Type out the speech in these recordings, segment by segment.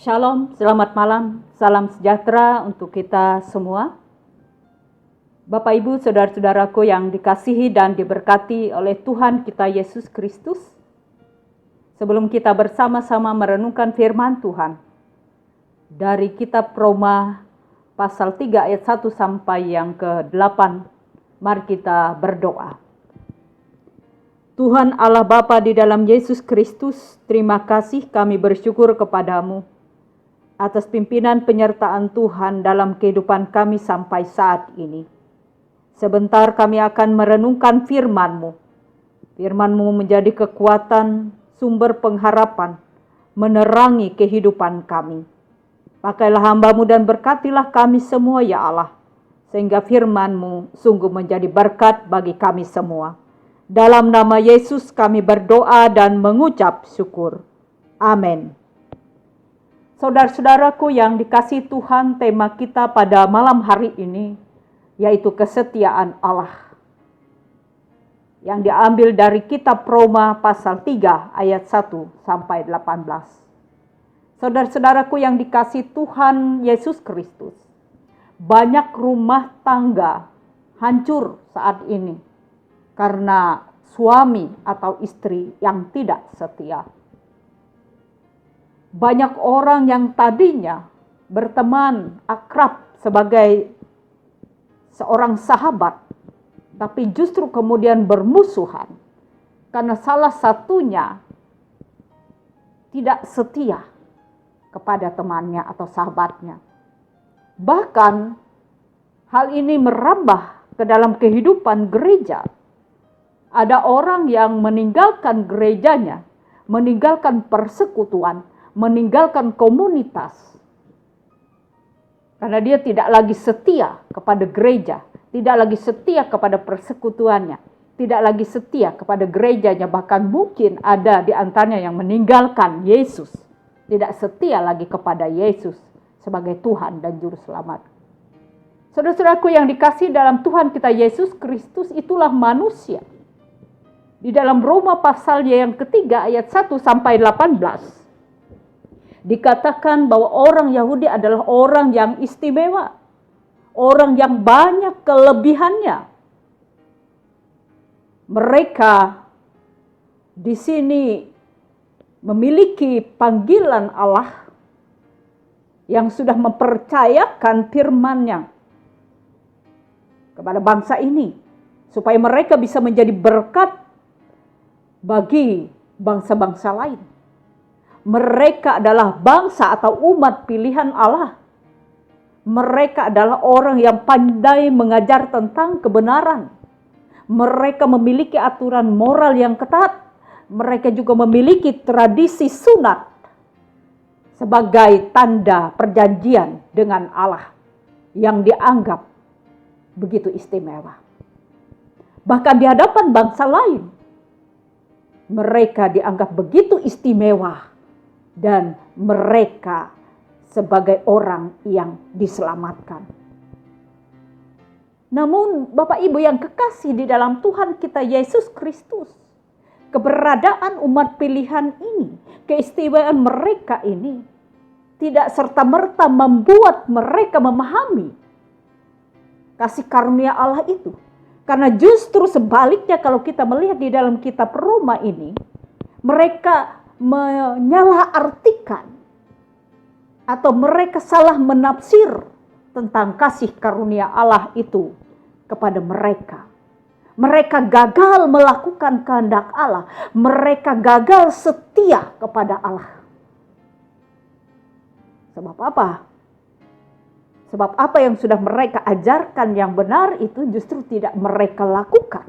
Shalom, selamat malam, salam sejahtera untuk kita semua. Bapak Ibu, saudara-saudaraku yang dikasihi dan diberkati oleh Tuhan kita Yesus Kristus. Sebelum kita bersama-sama merenungkan firman Tuhan dari kitab Roma pasal 3 ayat 1 sampai yang ke-8, mari kita berdoa. Tuhan Allah Bapa di dalam Yesus Kristus, terima kasih kami bersyukur kepadamu atas pimpinan penyertaan Tuhan dalam kehidupan kami sampai saat ini. Sebentar kami akan merenungkan firman-Mu. Firman-Mu menjadi kekuatan, sumber pengharapan, menerangi kehidupan kami. Pakailah hamba-Mu dan berkatilah kami semua ya Allah, sehingga firman-Mu sungguh menjadi berkat bagi kami semua. Dalam nama Yesus kami berdoa dan mengucap syukur. Amin. Saudara-saudaraku yang dikasihi Tuhan, tema kita pada malam hari ini yaitu kesetiaan Allah. Yang diambil dari kitab Roma pasal 3 ayat 1 sampai 18. Saudara-saudaraku yang dikasihi Tuhan Yesus Kristus, banyak rumah tangga hancur saat ini karena suami atau istri yang tidak setia. Banyak orang yang tadinya berteman akrab sebagai seorang sahabat, tapi justru kemudian bermusuhan karena salah satunya tidak setia kepada temannya atau sahabatnya. Bahkan hal ini merambah ke dalam kehidupan gereja. Ada orang yang meninggalkan gerejanya, meninggalkan persekutuan, meninggalkan komunitas. Karena dia tidak lagi setia kepada gereja, tidak lagi setia kepada persekutuannya, tidak lagi setia kepada gerejanya, bahkan mungkin ada di antaranya yang meninggalkan Yesus, tidak setia lagi kepada Yesus sebagai Tuhan dan Juru Selamat. Saudara-saudaraku yang dikasihi dalam Tuhan kita Yesus Kristus, itulah manusia. Di dalam Roma pasal yang ketiga ayat 1 sampai 18. Dikatakan bahwa orang Yahudi adalah orang yang istimewa. Orang yang banyak kelebihannya. Mereka di sini memiliki panggilan Allah yang sudah mempercayakan firman-Nya kepada bangsa ini. Supaya mereka bisa menjadi berkat bagi bangsa-bangsa lain. Mereka adalah bangsa atau umat pilihan Allah. Mereka adalah orang yang pandai mengajar tentang kebenaran. Mereka memiliki aturan moral yang ketat. Mereka juga memiliki tradisi sunat sebagai tanda perjanjian dengan Allah yang dianggap begitu istimewa. Bahkan di hadapan bangsa lain, mereka dianggap begitu istimewa. Dan mereka sebagai orang yang diselamatkan. Namun Bapak Ibu yang kekasih di dalam Tuhan kita Yesus Kristus, keberadaan umat pilihan ini, keistimewaan mereka ini, tidak serta-merta membuat mereka memahami kasih karunia Allah itu. Karena justru sebaliknya kalau kita melihat di dalam kitab Roma ini, mereka menyalahartikan atau mereka salah menafsir tentang kasih karunia Allah itu kepada mereka. Mereka gagal melakukan kehendak Allah. Mereka gagal setia kepada Allah. Sebab apa? Sebab apa yang sudah mereka ajarkan yang benar itu justru tidak mereka lakukan.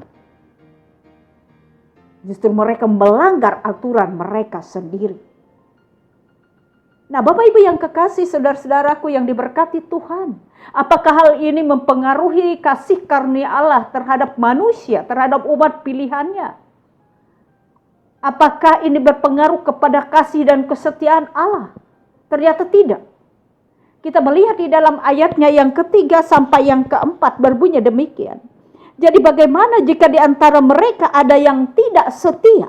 Justru mereka melanggar aturan mereka sendiri. Nah, Bapak Ibu yang kekasih, saudara-saudaraku yang diberkati Tuhan, apakah hal ini mempengaruhi kasih karunia Allah terhadap manusia, terhadap umat pilihannya? Apakah ini berpengaruh kepada kasih dan kesetiaan Allah? Ternyata tidak. Kita melihat di dalam ayatnya yang ketiga sampai yang keempat berbunyi demikian. Jadi bagaimana jika di antara mereka ada yang tidak setia?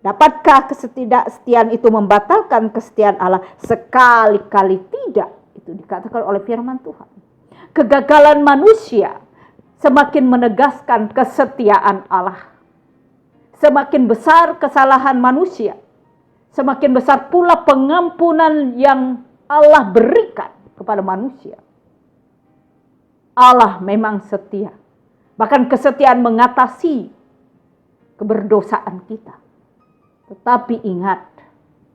Dapatkah ketidaksetiaan itu membatalkan kesetiaan Allah? Sekali-kali tidak. Itu dikatakan oleh firman Tuhan. Kegagalan manusia semakin menegaskan kesetiaan Allah. Semakin besar kesalahan manusia, semakin besar pula pengampunan yang Allah berikan kepada manusia. Allah memang setia. Bahkan kesetiaan mengatasi keberdosaan kita. Tetapi ingat,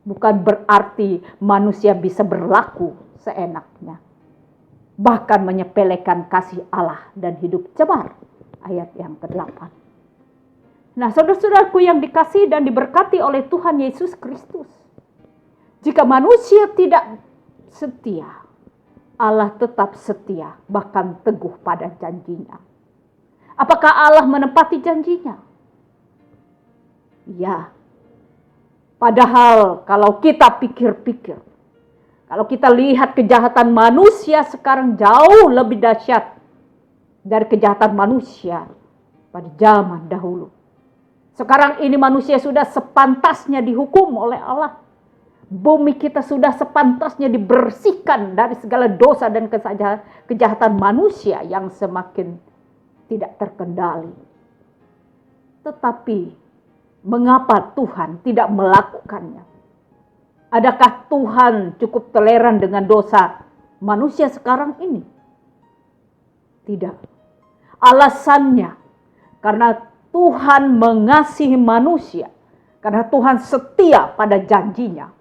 bukan berarti manusia bisa berlaku seenaknya. Bahkan menyepelekan kasih Allah dan hidup cemar. Ayat yang ke-8. Nah, saudara-saudaraku yang dikasihi dan diberkati oleh Tuhan Yesus Kristus. Jika manusia tidak setia, Allah tetap setia, bahkan teguh pada janjinya. Apakah Allah menepati janjinya? Ya. Padahal kalau kita pikir-pikir, kalau kita lihat kejahatan manusia sekarang jauh lebih dahsyat dari kejahatan manusia pada zaman dahulu. Sekarang ini manusia sudah sepantasnya dihukum oleh Allah. Bumi kita sudah sepantasnya dibersihkan dari segala dosa dan kejahatan manusia yang semakin tidak terkendali. Tetapi mengapa Tuhan tidak melakukannya? Adakah Tuhan cukup toleran dengan dosa manusia sekarang ini? Tidak. Alasannya karena Tuhan mengasihi manusia. Karena Tuhan setia pada janjinya.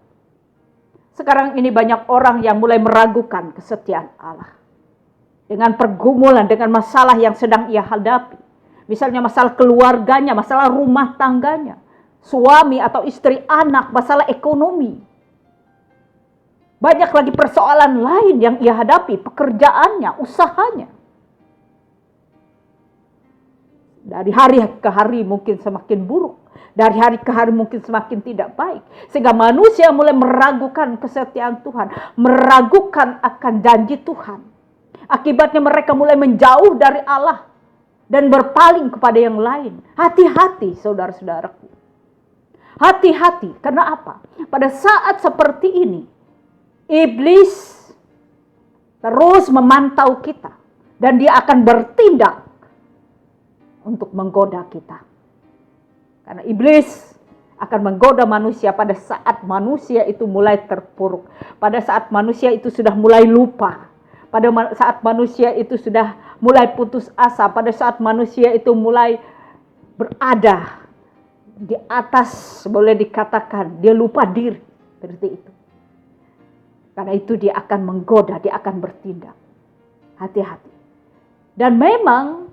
Sekarang ini banyak orang yang mulai meragukan kesetiaan Allah. Dengan pergumulan, dengan masalah yang sedang ia hadapi. Misalnya masalah keluarganya, masalah rumah tangganya. Suami atau istri anak, masalah ekonomi. Banyak lagi persoalan lain yang ia hadapi, pekerjaannya, usahanya. Dari hari ke hari mungkin semakin buruk. Dari hari ke hari mungkin semakin tidak baik. Sehingga manusia mulai meragukan kesetiaan Tuhan. Meragukan akan janji Tuhan. Akibatnya mereka mulai menjauh dari Allah. Dan berpaling kepada yang lain. Hati-hati saudara-saudaraku. Hati-hati. Karena apa? Pada saat seperti ini. Iblis terus memantau kita. Dan dia akan bertindak untuk menggoda kita. Karena iblis akan menggoda manusia pada saat manusia itu mulai terpuruk. Pada saat manusia itu sudah mulai lupa. Pada saat manusia itu sudah mulai putus asa. Pada saat manusia itu mulai berada di atas, boleh dikatakan dia lupa diri. Seperti itu. Karena itu dia akan menggoda, dia akan bertindak. Hati-hati. Dan memang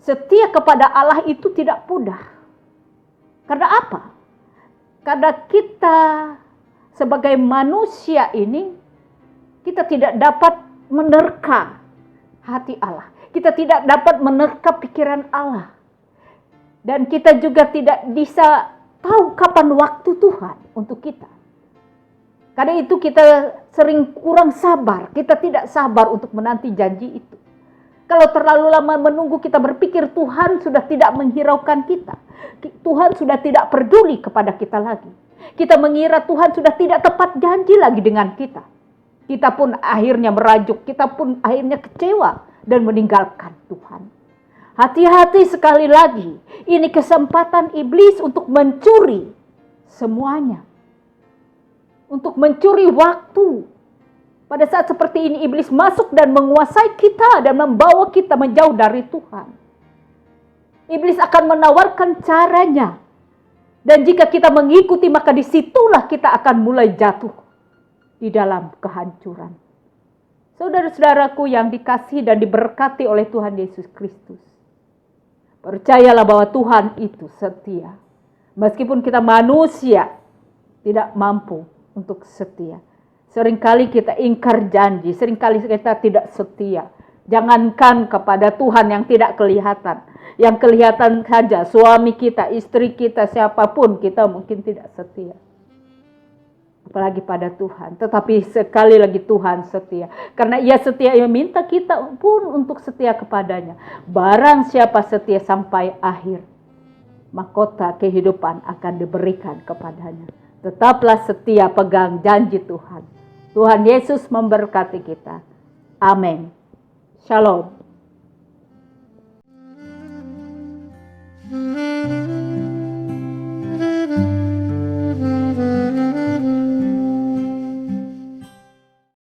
setia kepada Allah itu tidak mudah. Karena apa? Karena kita sebagai manusia ini, kita tidak dapat menerka hati Allah. Kita tidak dapat menerka pikiran Allah. Dan kita juga tidak bisa tahu kapan waktu Tuhan untuk kita. Karena itu kita sering kurang sabar. Kita tidak sabar untuk menanti janji itu. Kalau terlalu lama menunggu, kita berpikir Tuhan sudah tidak menghiraukan kita. Tuhan sudah tidak peduli kepada kita lagi. Kita mengira Tuhan sudah tidak tepat janji lagi dengan kita. Kita pun akhirnya merajuk, kita pun akhirnya kecewa dan meninggalkan Tuhan. Hati-hati sekali lagi, ini kesempatan iblis untuk mencuri semuanya. Untuk mencuri waktu. Pada saat seperti ini iblis masuk dan menguasai kita dan membawa kita menjauh dari Tuhan. Iblis akan menawarkan caranya. Dan jika kita mengikuti maka disitulah kita akan mulai jatuh di dalam kehancuran. Saudara-saudaraku yang dikasihi dan diberkati oleh Tuhan Yesus Kristus. Percayalah bahwa Tuhan itu setia. Meskipun kita manusia tidak mampu untuk setia. Seringkali kita ingkar janji, seringkali kita tidak setia. Jangankan kepada Tuhan yang tidak kelihatan. Yang kelihatan saja suami kita, istri kita, siapapun kita mungkin tidak setia. Apalagi pada Tuhan. Tetapi sekali lagi Tuhan setia. Karena ia setia, ia minta kita pun untuk setia kepadanya. Barang siapa setia sampai akhir, mahkota kehidupan akan diberikan kepadanya. Tetaplah setia pegang janji Tuhan. Tuhan Yesus memberkati kita. Amin. Shalom.